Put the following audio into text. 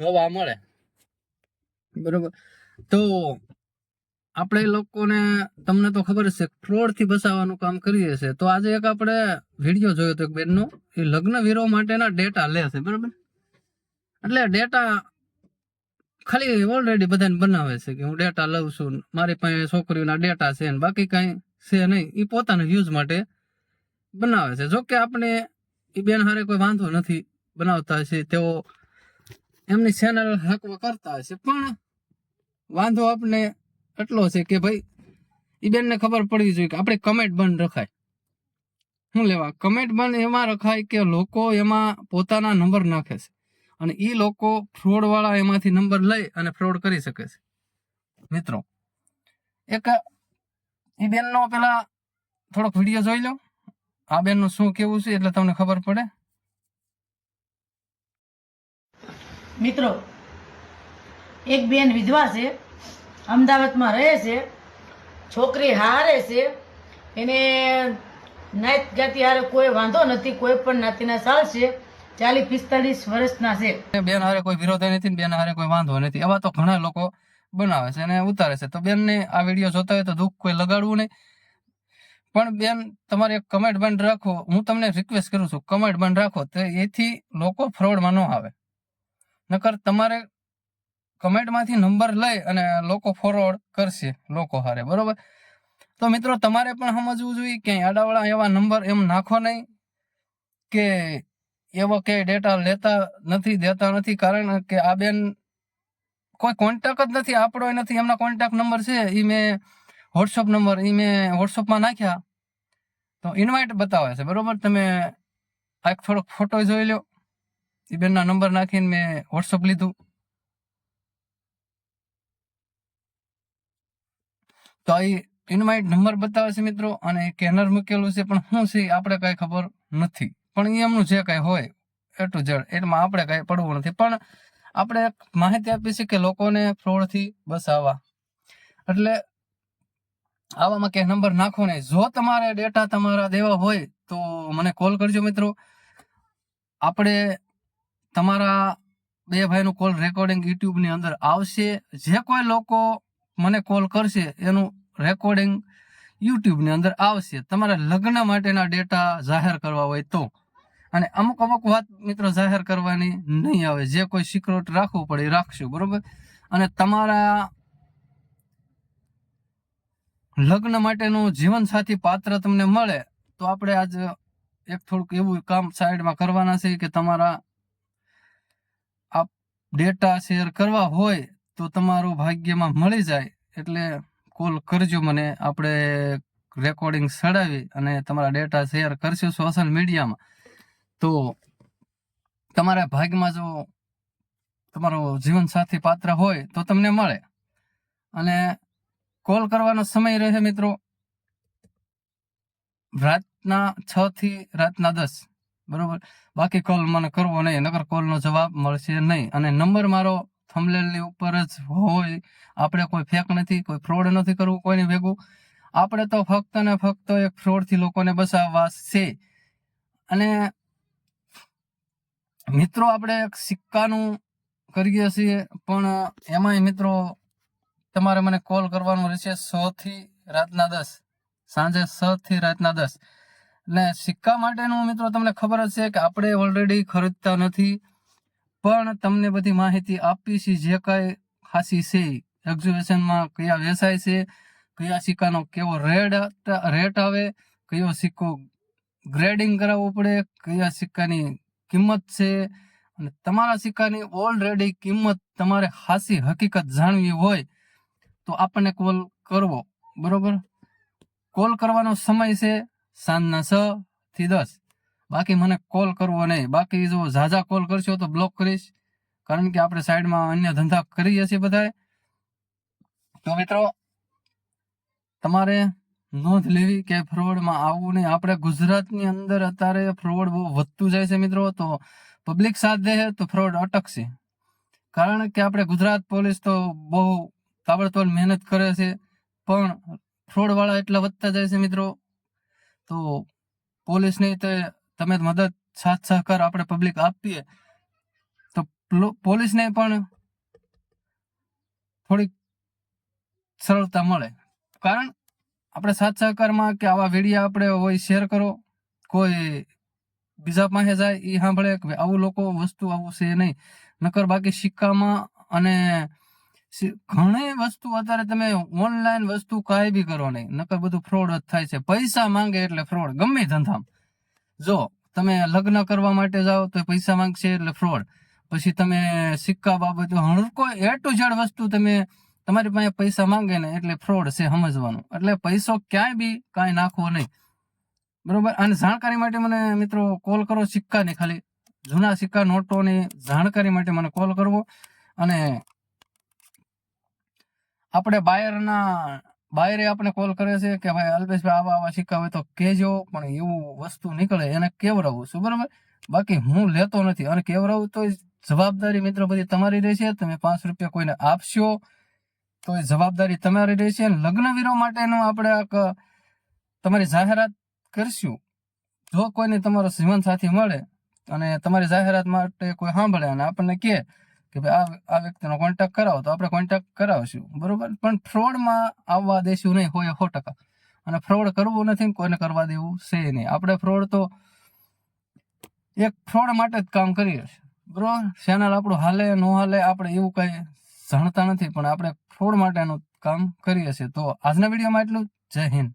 જોવા મળે, બરોબર. તો આપણે લોકોને તમને તો ખબર છે ફ્રોડ થી બચાવવાનું કામ કરીએ છીએ. તો આજે એક આપણે વિડીયો જોયો હતો એક બેનનો, એ લગ્ન વીરો માટેના ડેટા લે છે, બરોબર. એટલે ડેટા ખાલી ઓલરેડી બધાને બનાવે છે કે હું ડેટા લઉં છું, મારી પાસે છોકરીઓના ડેટા છે, ને બાકી કઈ છે નહીં. એ પોતાના વ્યૂઝ માટે બનાવે છે. જો કે આપણે એ બેન હારે કોઈ વાંધો નથી, બનાવતા હશે તેઓ એમની ચેનલ હકવા કરતા હશે, પણ વાંધો આપણે એટલો છે કે ભાઈ એ બેનને ખબર પડવી જોઈએ કે આપણે કમેન્ટ બંધ રખાય. શું લેવા કમેન્ટ બંધ એમાં રખાય કે લોકો એમાં પોતાના નંબર નાખે છે, અને એ લોકો ફ્રોડ વાળા એમાંથી નંબર લઈ અને ફ્રોડ કરી શકે છે. મિત્રો એક એ બેનનો પેલા થોડોક વિડીયો જોઈ લો, આ બેનનું શું કેવું છે એટલે તમને ખબર પડે. મિત્રો, એક બેન વિધવા છે, અમદાવાદમાં રહે છે, છોકરી હારે છે, એને નાત જાતિ હારે કોઈ વાંધો નથી, કોઈ પણ નાતીના સાલ છે, 40-45 વર્ષના છે. બેન હારે કોઈ વિરોધ નથી, બેન હારે કોઈ વાંધો નથી, એવા તો ઘણા લોકો બનાવે છે અને ઉતારે છે. તો બેનને આ વિડીયો જોતા હોય તો દુઃખ કોઈ લગાડવું નહીં, પણ બેન તમારે એક કમેન્ટ બંધ રાખો. હું તમને રિક્વેસ્ટ કરું છું, કમેન્ટ બંધ રાખો, તો એથી લોકો ફ્રોડમાં ન આવે. નકર તમારે કમેન્ટમાંથી નંબર લઈ અને લોકો ફોરવર્ડ કરશે લોકો હારે, બરોબર. તો મિત્રો તમારે પણ સમજવું જોઈએ કે આડાવાળા એવા નંબર એમ નાખો નહીં કે એવો કે ડેટા લેતા નથી, દેતા નથી. કારણ કે આ બેન કોઈ કોન્ટેક્ટ જ નથી, આપણો નથી, એમના કોન્ટેક્ટ નંબર છે એ મેં વોટ્સઅપ નંબર એ મેં વોટ્સઅપમાં નાખ્યા તો ઇન્વાઇટ બતાવે છે, બરોબર. તમે આ થોડોક ફોટો જોઈ લો, એ બેનના નંબર નાખીને મેં વોટ્સઅપ લીધું. તો આ ઇન્વાઇટ નંબર બતાવે છે મિત્રો, અને કેનર મૂકેલું છે, પણ શું છે આપણે કઈ ખબર નથી. પણ એમનું જે કઈ હોય એ ટુ ઝેડ એમાં આપણે કઈ પડવું નથી. પણ આપણે એક માહિતી આપી છે કે લોકોને ફ્રોડથી બચાવવા. એટલે આવામાં કે નંબર નાખો નહીં. જો તમારે ડેટા તમારા દેવા હોય તો મને કોલ કરજો મિત્રો. આપણે તમારા બે ભાઈનું કોલ રેકોર્ડિંગ યુટ્યુબની અંદર આવશે. જે કોઈ લોકો મને કોલ કરશે એનું રેકોર્ડિંગ યુટ્યુબની અંદર આવશે. તમારે લગ્ન માટેના ડેટા જાહેર કરવા હોય તો, અને અમુક વાત મિત્રો જાહેર કરવાની નહીં આવે. જે કોઈ સિક્રેટ રાખવું પડે એ રાખશું, બરોબર. અને તમારા લગ્ન માટેનું જીવનસાથી પાત્ર તમને મળે તો આપણે આજ એક થોડુંક એવું કામ સાઈડમાં કરવાના છે કે તમારા આ ડેટા શેર કરવા હોય તો તમારું ભાગ્યમાં મળી જાય. એટલે કોલ કરજો મને, આપણે રેકોર્ડિંગ ચડાવી અને તમારા ડેટા શેર કરશું સોશિયલ મીડિયામાં. તો તમારા ભાગ્યમાં જો તમારો જીવનસાથી પાત્ર હોય તો તમને મળે. અને કોલ કરવાનો સમય રહે મિત્રો રાતના 6 થી રાતના 10, બરોબર. બાકી કોલ મને કરવો નહીં, નકર કોલનો જવાબ મળશે નહીં. અને નંબર મારો થંબનેલની ઉપર જ હોય. આપણે કોઈ ફેક નથી, કોઈ ફ્રોડ નથી કરવું કોઈની ભેગું. આપણે તો ફક્ત ને ફક્ત એક ફ્રોડથી લોકોને બચાવવા છે. અને મિત્રો આપણે એક સિક્કાનું કરીએ છીએ, પણ એમાંય મિત્રો તમારે મને કોલ કરવાનો રહેશે 6 થી રાતના 10, સાંજે 6 થી રાતના 10. એટલે સિક્કા માટેનું મિત્રો તમને ખબર જ છે કે આપણે ઓલરેડી ખરીદતા નથી, પણ તમને બધી માહિતી આપી છે જે કઈ ખાસી છે. એક્ઝિબિશનમાં કયા વેચાય છે, કયા સિક્કાનો કેવો રેટ આવે, કયો સિક્કો ગ્રેડિંગ કરાવવો પડે, કયા સિક્કાની કિંમત છે. અને તમારા સિક્કાની ઓલરેડી કિંમત તમારે ખાસી હકીકત જાણવી હોય તો આપણને કોલ કરવો, બરોબર. કોલ કરવાનો સમય છે સાંજના 6 થી 10. બાકી મને કોલ કરવો નહીં. બાકી જો ઝાઝા કોલ કરશો તો બ્લોક કરીશ, કારણ કે આપણે સાઈડમાં અન્ય ધંધા કરીએ છીએ બધાએ. તો મિત્રો તમારે નોંધ લેવી કે ફ્રોડમાં આવવું નહીં. આપણે ગુજરાતની અંદર અત્યારે ફ્રોડ બહુ વધતું જાય છે મિત્રો. તો પબ્લિક સાથ દે તો ફ્રોડ અટકશે. કારણ કે આપણે ગુજરાત પોલીસ તો બહુ તાબડતોડ મહેનત કરે છે, પણ ફ્રોડ વાળા એટલા વધતા જાય છે મિત્રો. તો પોલીસની તો તમે મદદ સાથ સહકાર આપણે પબ્લિક આપીએ તો પોલીસને પણ થોડીક સરળતા મળે. કારણ આપણે સાથ સહકારમાં કે આવા વિડીયો આપણે હોય શેર કરો, કોઈ બીજા પાસે જાય એ સાંભળે કે આવું લોકો વસ્તુ આવું છે નહીં. નકર બાકી સિક્કામાં અને ઘણી વસ્તુ અત્યારે તમે ઓનલાઈન વસ્તુ કાંઈ બી કરો નહીં, નકર બધું ફ્રોડ જ થાય છે. પૈસા માંગે એટલે ફ્રોડ ગમે ધંધામાં. જો તમે લગ્ન કરવા માટે જાઓ તો પૈસા માંગશે એટલે ફ્રોડ. પછી તમે સિક્કા બાબતે કોઈ A to Z વસ્તુ તમે તમારી પાસે પૈસા માંગે ને એટલે ફ્રોડ છે સમજવાનું. એટલે પૈસો ક્યાંય બી કાંઈ નાખવો નહીં, બરોબર. અને જાણકારી માટે મને મિત્રો કોલ કરો, સિક્કાની ખાલી જૂના સિક્કા નોટોની જાણકારી માટે મને કોલ કરવો. અને આપણે બાયરે આપણે કોલ કરે છે કે ભાઈ અલ્પેશભાઈ આવા સિક્કા હોય તો કહેજો, પણ એવું વસ્તુ નીકળે એને કેવરાવું છું, બરોબર. બાકી હું લેતો નથી, અને કેવરાવું તો જવાબદારી મિત્રો બધી તમારી રહેશે. તમે 5 રૂપિયા કોઈને આપશો તો એ જવાબદારી તમારી રહેશે. લગ્ન વિરો માટેનું આપણે તમારી જાહેરાત કરશું. જો કોઈને તમારો જીવનસાથી મળે અને તમારી જાહેરાત માટે કોઈ સાંભળે અને આપણને કહે કે ભાઈ આ વ્યક્તિનો કોન્ટેક્ટ કરાવો, તો આપણે કોન્ટેક્ટ કરાવશું, બરોબર. પણ ફ્રોડમાં આવવા દેશું નહીં 100%. અને ફ્રોડ કરવું નથી, કોઈને કરવા દેવું છે નહીં. આપણે ફ્રોડ તો એક ફ્રોડ માટે જ કામ કરીએ છીએ, બરોબર. ચેનલ આપણું હાલે ન હાલે આપણે એવું કઈ જાણતા નથી, પણ આપણે ફ્રોડ માટેનું કામ કરીએ છીએ. તો આજના વિડીયોમાં એટલું. જય હિન્દ.